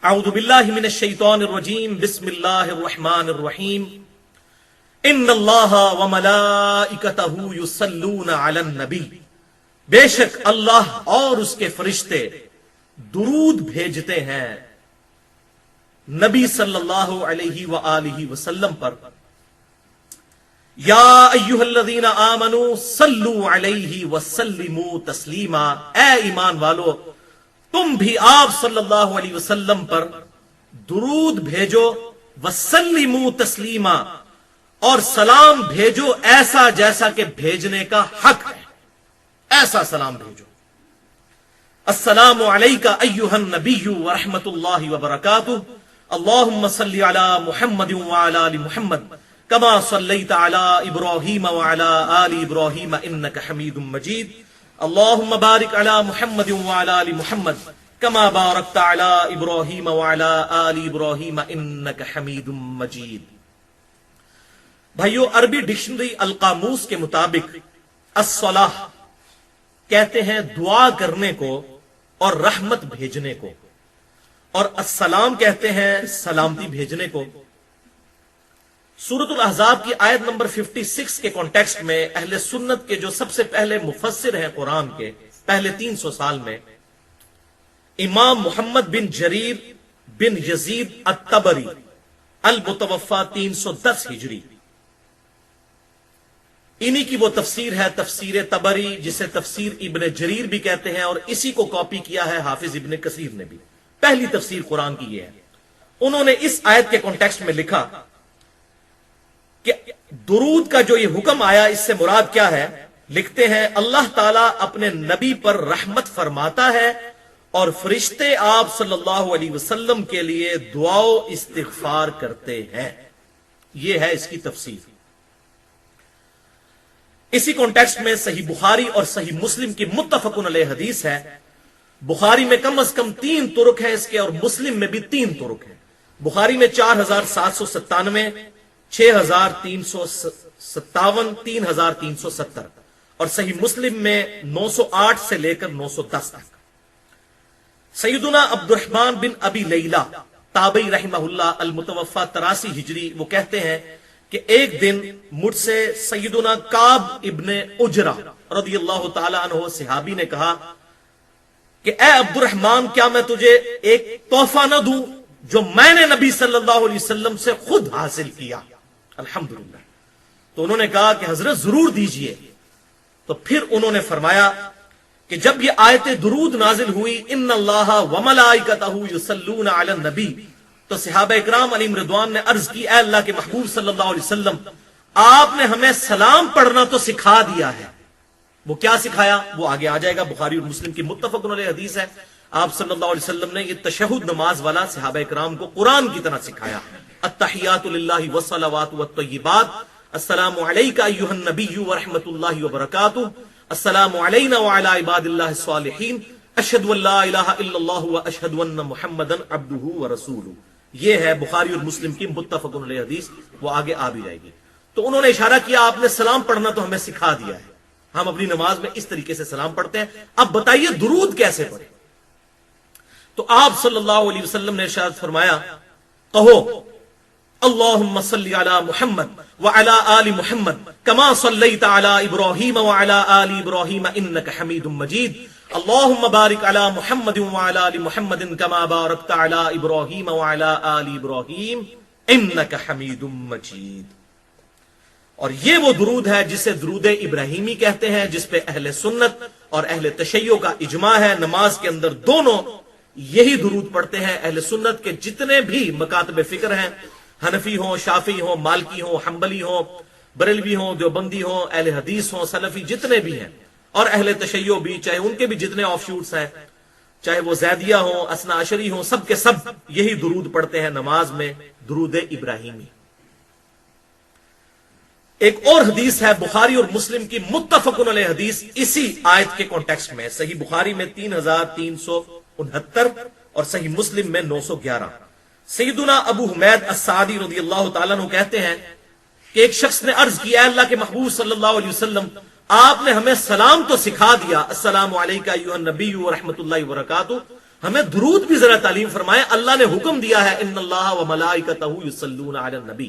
اعوذ باللہ من الشیطان الرجیم بسم اللہ الرحمن الرحیم ان اللہ وملائکتہ یصلون علی النبی، بے شک اللہ اور اس کے فرشتے درود بھیجتے ہیں نبی صلی اللہ علیہ وآلہ وسلم پر۔ یا ایھا الذین آمنوا صلوا علیہ وسلموا تسلیما، اے ایمان والو تم بھی آپ صلی اللہ علیہ وسلم پر درود بھیجو، وسلموا تسلیما، اور سلام بھیجو ایسا جیسا کہ بھیجنے کا حق ہے، ایسا سلام بھیجو۔ السلام علیک ایھا النبی ورحمۃ اللہ وبرکاتہ، اللہم صلی علی محمد وعلی آل محمد کما صلیت علی ابراہیم وعلی آل ابراہیم انک حمید مجید، اللہم بارک علی محمد وعلی آل محمد کما بارکت علی ابراہیم وعلی آل ابراہیم انک حمید مجید۔ بھائیو، عربی ڈکشنری القاموس کے مطابق الصلاۃ کہتے ہیں دعا کرنے کو اور رحمت بھیجنے کو، اور السلام کہتے ہیں سلامتی بھیجنے کو۔ سورۃ الاحزاب کی آیت نمبر 56 کے کانٹیکسٹ میں اہل سنت کے جو سب سے پہلے مفسر ہیں قرآن کے پہلے 300 سال میں، امام محمد بن جریر بن یزید الطبری المتوفى 310 ہجری، انہی کی وہ تفسیر ہے تفسیر طبری، جسے تفسیر ابن جریر بھی کہتے ہیں، اور اسی کو کاپی کیا ہے حافظ ابن کثیر نے بھی۔ پہلی تفسیر قرآن کی یہ ہے۔ انہوں نے اس آیت کے کانٹیکسٹ میں لکھا کہ درود کا جو یہ حکم آیا اس سے مراد کیا ہے؟ لکھتے ہیں اللہ تعالیٰ اپنے نبی پر رحمت فرماتا ہے اور فرشتے آپ صلی اللہ علیہ وسلم کے لیے دعا و استغفار کرتے ہیں۔ یہ ہے اس کی تفسیر۔ اسی کانٹیکسٹ میں صحیح بخاری اور صحیح مسلم کی متفق علیہ حدیث ہے۔ بخاری میں کم از کم 3 طرق ہیں اس کے، اور مسلم میں بھی 3 طرق ہیں۔ بخاری میں 4797، 6357، 3370، اور صحیح مسلم میں 908 سے لے کر 910 تک۔ سیدنا عبد الرحمن بن ابی لیلہ تابعی رحمہ اللہ المتوفى 83 ہجری، وہ کہتے ہیں کہ ایک دن مجھ سے سیدنا کعب ابن اجرہ رضی اللہ تعالی عنہ صحابی نے کہا کہ اے عبد الرحمن، کیا میں تجھے ایک تحفہ نہ دوں جو میں نے نبی صلی اللہ علیہ وسلم سے خود حاصل کیا؟ الحمدللہ۔ تو انہوں نے کہا کہ حضرت ضرور دیجئے۔ تو پھر انہوں نے فرمایا کہ جب یہ آیت درود نازل ہوئی ان اللہ وملائکتہ یصلون علی النبی، تو صحابہ اکرام علیہم رضوان نے عرض کی اے اللہ کے محبوب صلی اللہ علیہ وسلم، آپ نے ہمیں سلام پڑھنا تو سکھا دیا ہے۔ وہ کیا سکھایا وہ آگے آ جائے گا، بخاری اور مسلم کی متفق علیہ حدیث ہے۔ آپ صلی اللہ علیہ وسلم نے یہ تشہد نماز والا صحابہ اکرام کو قرآن کی طرح سکھایا۔ التحیات للہ والصلوات والطیبات، السلام علیک ایھا النبی ورحمۃ اللہ وبرکاتہ، السلام علینا وعلی عباد اللہ الصالحین، اشہد ان لا الہ الا اللہ واشہد ان محمدا عبدہ ورسولہ۔ یہ ہے بخاری اور مسلم کی متفق علیہ حدیث، وہ آگے آ بھی جائے گی۔ تو انہوں نے اشارہ کیا آپ نے سلام پڑھنا تو ہمیں سکھا دیا ہے، ہم اپنی نماز میں اس طریقے سے سلام پڑھتے ہیں، اب بتائیے درود کیسے پڑھیں؟ تو آپ صلی اللہ علیہ وسلم نے ارشاد فرمایا، کہو اللہم صلی علی محمد وعلی آل محمد کما صلیت علی ابراہیم وعلی آل ابراہیم انک حمید مجید، اللہم بارک علی محمد وعلی آل محمد کما بارکت علی ابراہیم وعلی آل ابراہیم انک حمید مجید۔ اور یہ وہ درود ہے جسے درود ابراہیمی کہتے ہیں، جس پہ اہل سنت اور اہل تشیع کا اجماع ہے۔ نماز کے اندر دونوں یہی درود پڑھتے ہیں۔ اہل سنت کے جتنے بھی مکاتب فکر ہیں، حنفی ہوں، شافعی ہوں، مالکی ہوں، حنبلی ہوں، بریلوی ہوں، دیوبندی ہوں، اہل حدیث ہوں، سلفی جتنے بھی ہیں، اور اہل تشیع بھی، چاہے ان کے بھی جتنے آف شوٹس ہیں، چاہے وہ زیدیہ ہوں، اثنا عشری ہوں، سب کے سب یہی درود پڑھتے ہیں نماز میں، درود ابراہیمی۔ ایک اور حدیث ہے بخاری اور مسلم کی متفق علیہ حدیث، اسی آیت کے کانٹیکسٹ میں، صحیح بخاری میں 3369 اور صحیح مسلم میں 911۔ سیدنا ابو حمید السعدی رضی اللہ تعالیٰ عنہ کہتے ہیں کہ ایک شخص نے عرض کیا اے اللہ کے محبوب صلی اللہ علیہ وسلم، آپ نے ہمیں سلام تو سکھا دیا، السلام علیکہ ایھا النبی ورحمۃ اللہ وبرکاتہ، ہمیں درود بھی ذرا تعلیم فرمائے. اللہ نے حکم دیا ہے ان اللہ و ملائکتہ یصلون علی النبی،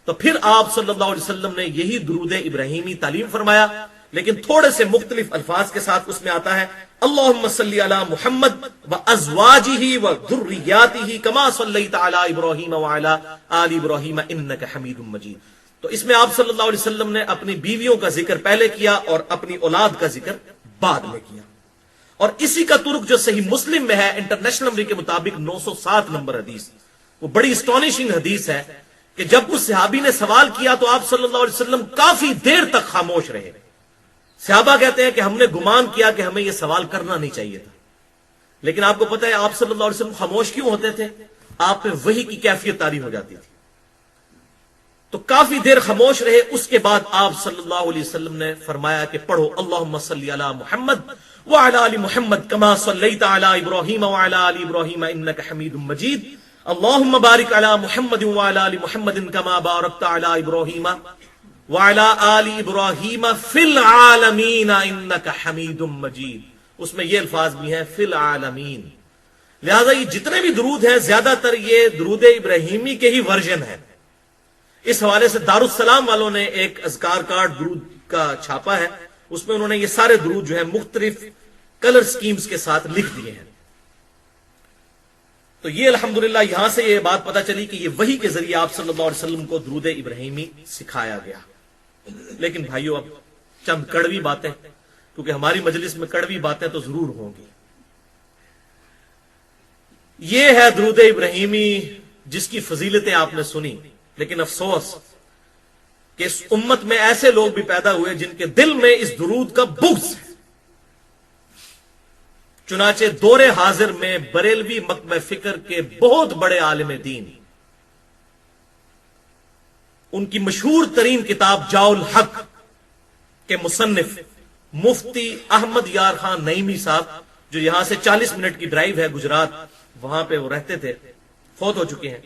تو پھر آپ صلی اللہ علیہ وسلم نے یہی درود ابراہیمی تعلیم فرمایا، لیکن تھوڑے سے مختلف الفاظ کے ساتھ. اس میں آتا ہے اللہم صلی علی محمد و ازواجہ و ذریاتہ کما صلیت علی ابراہیم و علی آل ابراہیم انک حمید مجید. تو اس میں آپ صلی اللہ علیہ وسلم نے اپنی بیویوں کا ذکر پہلے کیا اور اپنی اولاد کا ذکر بعد میں کیا. اور اسی کا ترک جو صحیح مسلم میں ہے انٹرنیشنل نمبر کے مطابق 907 نمبر حدیث، وہ بڑی اسٹانشنگ حدیث ہے کہ جب اس صحابی نے سوال کیا تو آپ صلی اللہ علیہ وسلم کافی دیر تک خاموش رہے. صحابہ کہتے ہیں کہ ہم نے گمان کیا کہ ہمیں یہ سوال کرنا نہیں چاہیے تھا، لیکن آپ کو پتہ ہے آپ صلی اللہ علیہ وسلم خاموش کیوں ہوتے تھے؟ آپ پہ وحی کی کیفیت طاری ہو جاتی تھی. تو کافی دیر خاموش رہے. اس کے بعد آپ صلی اللہ علیہ وسلم نے فرمایا کہ پڑھو اللہم صلی علی محمد وعلی آل محمد کما صلیت علی ابراہیم وعلی آل ابراہیم انک حمید مجید. اللہم بارک علی محمد وعلی آل محمد کما بارکت علی ابراہیم وعلی آل ابراہیم فی العالمین انک حمید مجید. اس میں یہ الفاظ بھی ہیں فی العالمین. لہذا یہ جتنے بھی درود ہیں زیادہ تر یہ درود ابراہیمی کے ہی ورژن ہیں. اس حوالے سے دارالسلام والوں نے ایک اذکار کارڈ درود کا چھاپا ہے، اس میں انہوں نے یہ سارے درود جو ہیں مختلف کلر سکیمز کے ساتھ لکھ دیے ہیں. تو یہ الحمدللہ یہاں سے یہ بات پتہ چلی کہ یہ وحی کے ذریعے آپ صلی اللہ علیہ وسلم کو درود ابراہیمی سکھایا گیا. لیکن بھائیو اب چند کڑوی باتیں، کیونکہ ہماری مجلس میں کڑوی باتیں تو ضرور ہوں گی. یہ ہے درود ابراہیمی جس کی فضیلتیں آپ نے سنی، لیکن افسوس کہ اس امت میں ایسے لوگ بھی پیدا ہوئے جن کے دل میں اس درود کا بغض ہے. چنانچہ دور حاضر میں بریلوی مکتبہ فکر کے بہت بڑے عالم دین، ان کی مشہور ترین کتاب جاء الحق کے مصنف مفتی احمد یار خان نعیمی صاحب، جو یہاں سے 40 منٹ کی ڈرائیو ہے گجرات، وہاں پہ وہ رہتے تھے، فوت ہو چکے ہیں.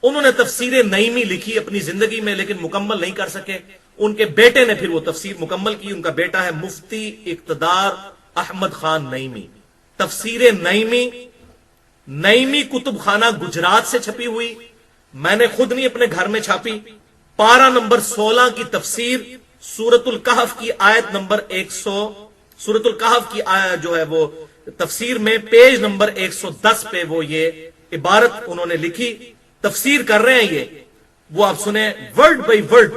انہوں نے تفسیر نعیمی لکھی اپنی زندگی میں لیکن مکمل نہیں کر سکے. ان کے بیٹے نے پھر وہ تفسیر مکمل کی. ان کا بیٹا ہے مفتی اقتدار احمد خان نعیمی. تفسیر نعیمی کتب خانہ گجرات سے چھپی ہوئی، میں نے خود نہیں اپنے گھر میں چھاپی. پارہ نمبر 16 کی تفسیر سورۃ الکہف کی آیت نمبر 100، سورۃ الکہف کی آیت جو ہے وہ تفسیر میں پیج نمبر 110 پہ وہ یہ عبارت انہوں نے لکھی. تفسیر کر رہے ہیں یہ، وہ آپ سنیں ورڈ بائی ورڈ.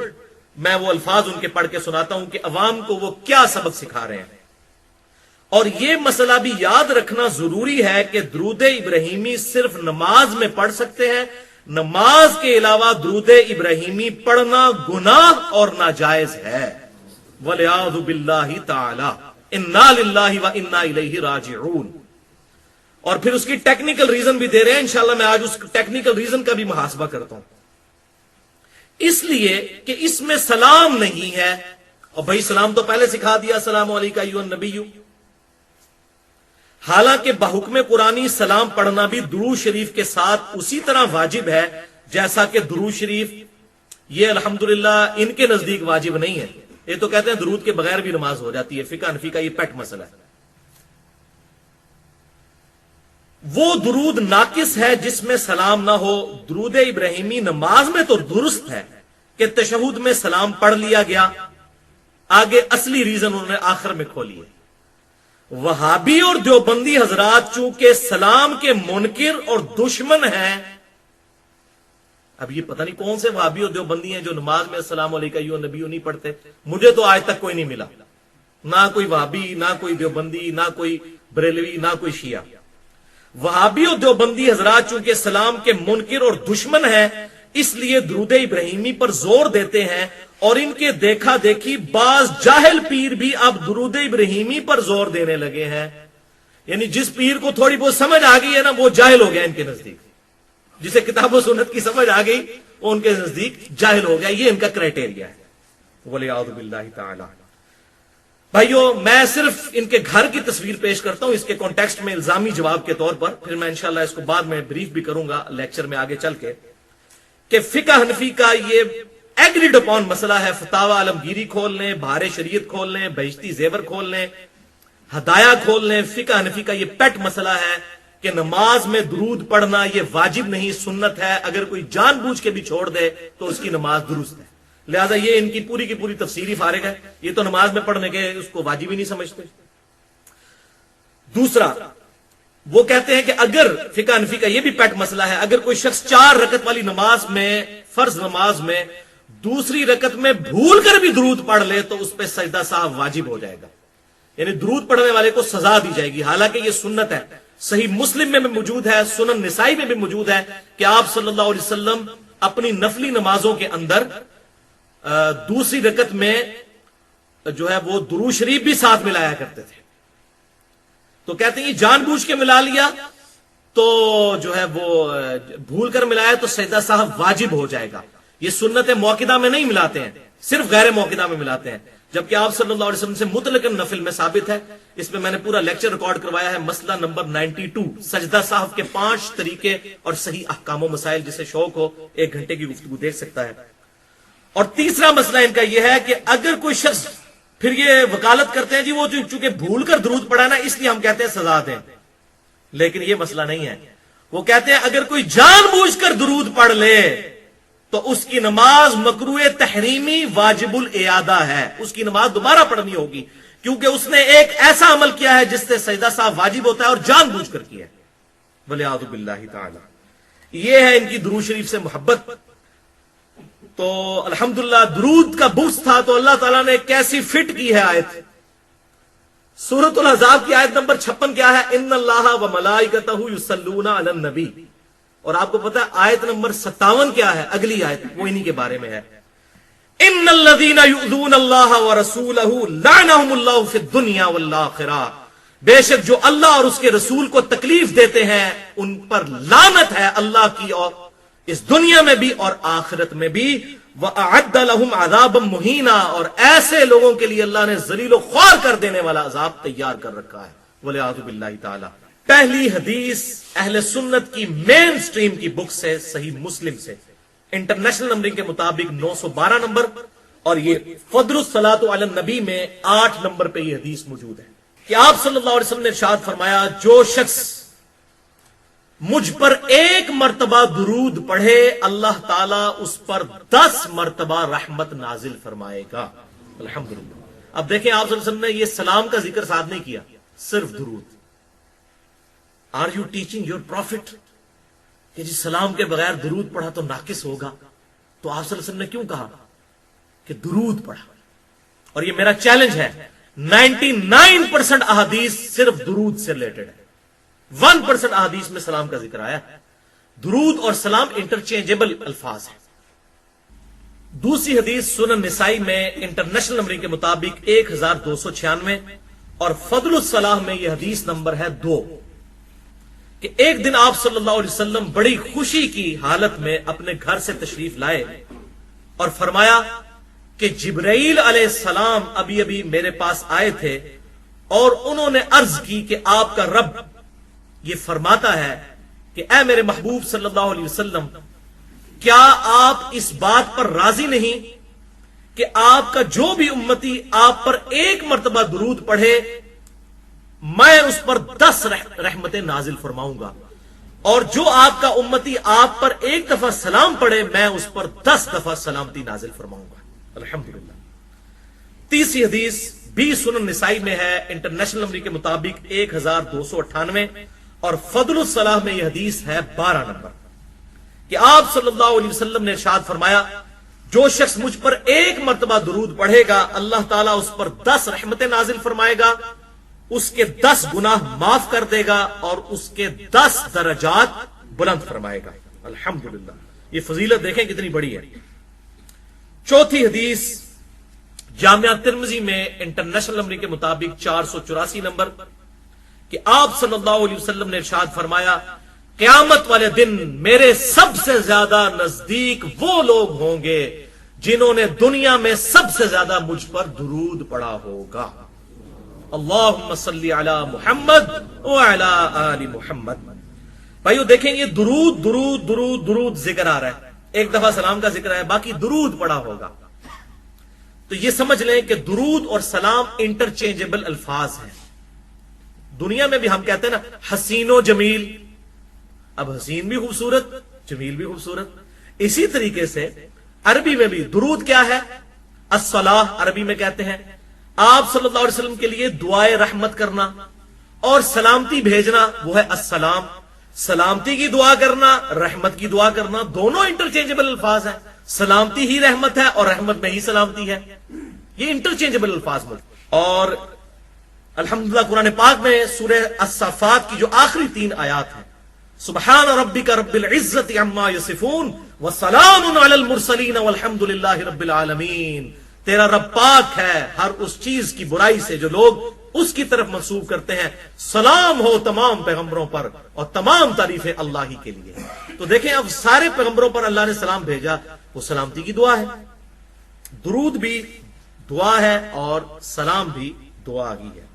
میں وہ الفاظ ان کے پڑھ کے سناتا ہوں کہ عوام کو وہ کیا سبق سکھا رہے ہیں. اور یہ مسئلہ بھی یاد رکھنا ضروری ہے کہ درود ابراہیمی صرف نماز میں پڑھ سکتے ہیں. نماز کے علاوہ درود ابراہیمی پڑھنا گناہ اور ناجائز ہے. وَلِعَاذُ بِاللَّهِ تَعَالَى اِنَّا لِلَّهِ وَإِنَّا إِلَيْهِ رَاجِعُونَ. اور پھر اس کی ٹیکنیکل ریزن بھی دے رہے ہیں. انشاءاللہ میں آج اس ٹیکنیکل ریزن کا بھی محاسبہ کرتا ہوں. اس لیے کہ اس میں سلام نہیں ہے. اور بھائی سلام تو پہلے سکھا دیا، السلام علیکم ایھا النبی. حالانکہ بحکم قرآنی سلام پڑھنا بھی درود شریف کے ساتھ اسی طرح واجب ہے جیسا کہ درود شریف. یہ الحمدللہ ان کے نزدیک واجب نہیں ہے. یہ تو کہتے ہیں درود کے بغیر بھی نماز ہو جاتی ہے. فقہ حنفی کا یہ پیٹ مسئلہ ہے. وہ درود ناقص ہے جس میں سلام نہ ہو. درود ابراہیمی نماز میں تو درست ہے کہ تشہد میں سلام پڑھ لیا گیا. آگے اصلی ریزن انہوں نے آخر میں کھولی ہے. وہابی اور دیوبندی حضرات چونکہ سلام کے منکر اور دشمن ہیں. اب یہ پتہ نہیں کون سے وہابی اور دیوبندی ہیں جو نماز میں السلام علیکم ایھا النبی نہیں پڑھتے. مجھے تو آج تک کوئی نہیں ملا، نہ کوئی وہابی، نہ کوئی دیوبندی، نہ کوئی بریلوی، نہ کوئی شیعہ. وہابی اور دیوبندی حضرات چونکہ سلام کے منکر اور دشمن ہیں، اس لیے درود ابراہیمی پر زور دیتے ہیں. اور ان کے دیکھا دیکھی بعض جاہل پیر بھی اب درود ابراہیمی پر زور دینے لگے ہیں. یعنی جس پیر کو تھوڑی بہت سمجھ آ گئی ہے نا، وہ جاہل ہو گیا ان کے نزدیک. جسے کتاب و سنت کی سمجھ آ گئی وہ ان کے نزدیک جاہل ہو گیا. یہ ان کا کرائٹیریا ہے. وَلِعَاذُ بِاللَّهِ تَعَالَى. بھائیو میں صرف ان کے گھر کی تصویر پیش کرتا ہوں اس کے کانٹیکسٹ میں الزامی جواب کے طور پر. پھر میں انشاءاللہ اس کو بعد میں بریف بھی کروں گا لیکچر میں آگے چل کے کہ فقہ حنفی کا یہ ایگریڈ اپون مسئلہ ہے. فتاوی عالمگیری کھول لیں، بہار شریعت کھول لیں، بہشتی زیور کھول لیں، ہدایہ کھول لیں. فقہ حنفی کا یہ پیٹ مسئلہ ہے کہ نماز میں درود پڑھنا یہ واجب نہیں، سنت ہے، اگر کوئی جان بوجھ کے بھی چھوڑ دے تو اس کی نماز درست ہے. لہذا یہ ان کی پوری تفسیری فارغ ہے، یہ تو نماز میں پڑھنے کے اس کو واجب ہی نہیں سمجھتے. دوسرا وہ کہتے ہیں کہ اگر فقہ حنفی کا یہ بھی پیٹ مسئلہ ہے، اگر کوئی شخص 4 رکعت والی نماز میں، فرض نماز میں دوسری رکعت میں بھول کر بھی درود پڑھ لے تو اس پہ سجدہ سہو واجب ہو جائے گا، یعنی درود پڑھنے والے کو سزا دی جائے گی، حالانکہ یہ سنت ہے. صحیح مسلم میں بھی موجود ہے، سنن نسائی میں بھی موجود ہے کہ آپ صلی اللہ علیہ وسلم اپنی نفلی نمازوں کے اندر دوسری رکعت میں جو ہے وہ درود شریف بھی ساتھ ملایا کرتے تھے. تو کہتے ہیں یہ جان بوجھ کے ملا لیا تو جو ہے وہ بھول کر ملایا تو سجدہ سہو واجب ہو جائے گا. یہ سنت موقدہ میں نہیں ملاتے ہیں، صرف غیر موقدہ میں ملاتے ہیں، جبکہ آپ صلی اللہ علیہ وسلم سے مطلق نفل میں ثابت ہے. اس میں میں نے پورا لیکچر ریکارڈ کروایا ہے، مسئلہ نمبر 92، سجدہ سہو کے 5 طریقے اور صحیح احکام و مسائل. جسے شوق ہو 1 گھنٹے کی گفتگو دیکھ سکتا ہے. اور تیسرا مسئلہ ان کا یہ ہے کہ اگر کوئی شخص پھر یہ وکالت کرتے ہیں جی وہ چونکہ بھول کر درود پڑھا نا اس لیے ہم کہتے ہیں سزا دیں، لیکن یہ مسئلہ نہیں ہے. وہ کہتے ہیں اگر کوئی جان بوجھ کر درود پڑھ لے تو اس کی نماز مکروہ تحریمی واجب الاعادہ ہے، اس کی نماز دوبارہ پڑھنی ہوگی، کیونکہ اس نے ایک ایسا عمل کیا ہے جس سے سجدہ سہو واجب ہوتا ہے اور جان بوجھ کر کیا ہے. والعیاذ باللہ تعالی. یہ ہے ان کی درود شریف سے محبت. تو الحمدللہ درود کا بغض تھا تو اللہ تعالیٰ نے کیسی فٹ کی ہے آیت. سورۃ الاحزاب کی آیت نمبر 56 کیا ہے؟ ان اللہ و ملائکتہ یصلون علی النبی. اور آپ کو پتا ہے آیت نمبر 57 کیا ہے؟ اگلی آیت وہ انہی کے بارے میں ہے. ان الذین یؤذون اللہ ورسولہ لعنہم اللہ فی الدنیا والآخرہ. بے شک جو اللہ اور اس کے رسول کو تکلیف دیتے ہیں ان پر لعنت ہے اللہ کی، اور اس دنیا میں بھی اور آخرت میں بھی. وَأَعَدَّ لَهُمْ عَذَابًا مُهِينًا. اور ایسے لوگوں کے لیے اللہ نے ذلیل و خوار کر دینے والا عذاب تیار کر رکھا ہے. وَلِعَاذُ بِاللَّهِ تَعَالَى. پہلی حدیث اہل سنت کی مین سٹریم کی بک سے، صحیح مسلم سے، انٹرنیشنل نمبرنگ کے مطابق 912 نمبر، اور یہ فضل الصلاۃ علی النبی میں 8 نمبر پہ یہ حدیث موجود ہے کہ آپ صلی اللہ علیہ وسلم نے ارشاد فرمایا جو شخص مجھ پر 1 مرتبہ درود پڑھے اللہ تعالیٰ اس پر 10 مرتبہ رحمت نازل فرمائے گا. الحمدللہ. اب دیکھیں آپ صلی اللہ علیہ وسلم نے یہ سلام کا ذکر ساتھ نہیں کیا، صرف درود. Are you teaching your prophet کہ جی سلام کے بغیر درود پڑھا تو ناقص ہوگا؟ تو آپ صلی اللہ علیہ وسلم نے کیوں کہا کہ درود پڑھا؟ اور یہ میرا چیلنج ہے، 99% احادیث صرف درود سے ریلیٹڈ ہے، 1% احادیث میں سلام کا ذکر آیا ہے. درود اور سلام انٹرچینجبل الفاظ ہیں. دوسری حدیث سنن نسائی میں انٹرنیشنل نمبرنگ کے مطابق 1296 اور فضل الصلاح میں یہ حدیث نمبر ہے 2 کہ ایک دن آپ صلی اللہ علیہ وسلم بڑی خوشی کی حالت میں اپنے گھر سے تشریف لائے اور فرمایا کہ جبرائیل علیہ السلام ابھی ابھی میرے پاس آئے تھے اور انہوں نے عرض کی کہ آپ کا رب یہ فرماتا ہے کہ اے میرے محبوب صلی اللہ علیہ وسلم، کیا آپ اس بات پر راضی نہیں کہ آپ کا جو بھی امتی آپ پر 1 مرتبہ درود پڑھے میں اس پر 10 رحمتیں نازل فرماؤں گا، اور جو آپ کا امتی آپ پر 1 دفعہ سلام پڑھے میں اس پر 10 دفعہ سلامتی نازل فرماؤں گا. الحمدللہ. تیسری حدیث بھی سنن نسائی میں ہے انٹرنیشنل نمبر کے مطابق 1298 اور فضل الصلاح میں یہ حدیث ہے 12 نمبر کہ آپ صلی اللہ علیہ وسلم نے ارشاد فرمایا جو شخص مجھ پر 1 مرتبہ درود پڑھے گا اللہ تعالیٰ اس پر 10 رحمتیں نازل فرمائے گا، اس کے 10 گناہ معاف کر دے گا اور اس کے 10 درجات بلند فرمائے گا. الحمدللہ. یہ فضیلت دیکھیں کتنی بڑی ہے. چوتھی حدیث جامعہ ترمذی میں انٹرنیشنل نمبر کے مطابق 484 نمبر کہ آپ صلی اللہ علیہ وسلم نے ارشاد فرمایا قیامت والے دن میرے سب سے زیادہ نزدیک وہ لوگ ہوں گے جنہوں نے دنیا میں سب سے زیادہ مجھ پر درود پڑھا ہوگا. اللہم صلی علی محمد وعلی آل محمد. بھائیو دیکھیں یہ درود درود درود درود ذکر آ رہا ہے، 1 دفعہ سلام کا ذکر ہے، باقی درود پڑھا ہوگا. تو یہ سمجھ لیں کہ درود اور سلام انٹرچینجبل الفاظ ہیں، دنیا میں بھی ہم کہتے ہیں نا حسین و جمیل، اب حسین بھی خوبصورت، جمیل بھی خوبصورت، اسی طریقے سے عربی میں بھی درود کیا ہے؟ الصلاح عربی میں کہتے ہیں. آپ صلی اللہ علیہ وسلم کے لیے دعائے رحمت کرنا اور سلامتی بھیجنا وہ ہے السلام. سلامتی کی دعا کرنا، رحمت کی دعا کرنا، دونوں انٹرچینجبل الفاظ ہیں. سلامتی ہی رحمت ہے اور رحمت میں ہی سلامتی ہے، یہ انٹرچینجبل الفاظ ہیں. اور الحمدللہ قرآن پاک میں سورہ الصافات کی جو آخری 3 آیات ہیں، سبحان ربک رب العزت عما یصفون وسلام علی المرسلین والحمد للہ رب العالمین، تیرا رب پاک ہے ہر اس چیز کی برائی سے جو لوگ اس کی طرف منسوب کرتے ہیں، سلام ہو تمام پیغمبروں پر اور تمام تعریفیں اللہ ہی کے لیے. تو دیکھیں اب سارے پیغمبروں پر اللہ نے سلام بھیجا، وہ سلامتی کی دعا ہے. درود بھی دعا ہے اور سلام بھی دعا ہی ہے.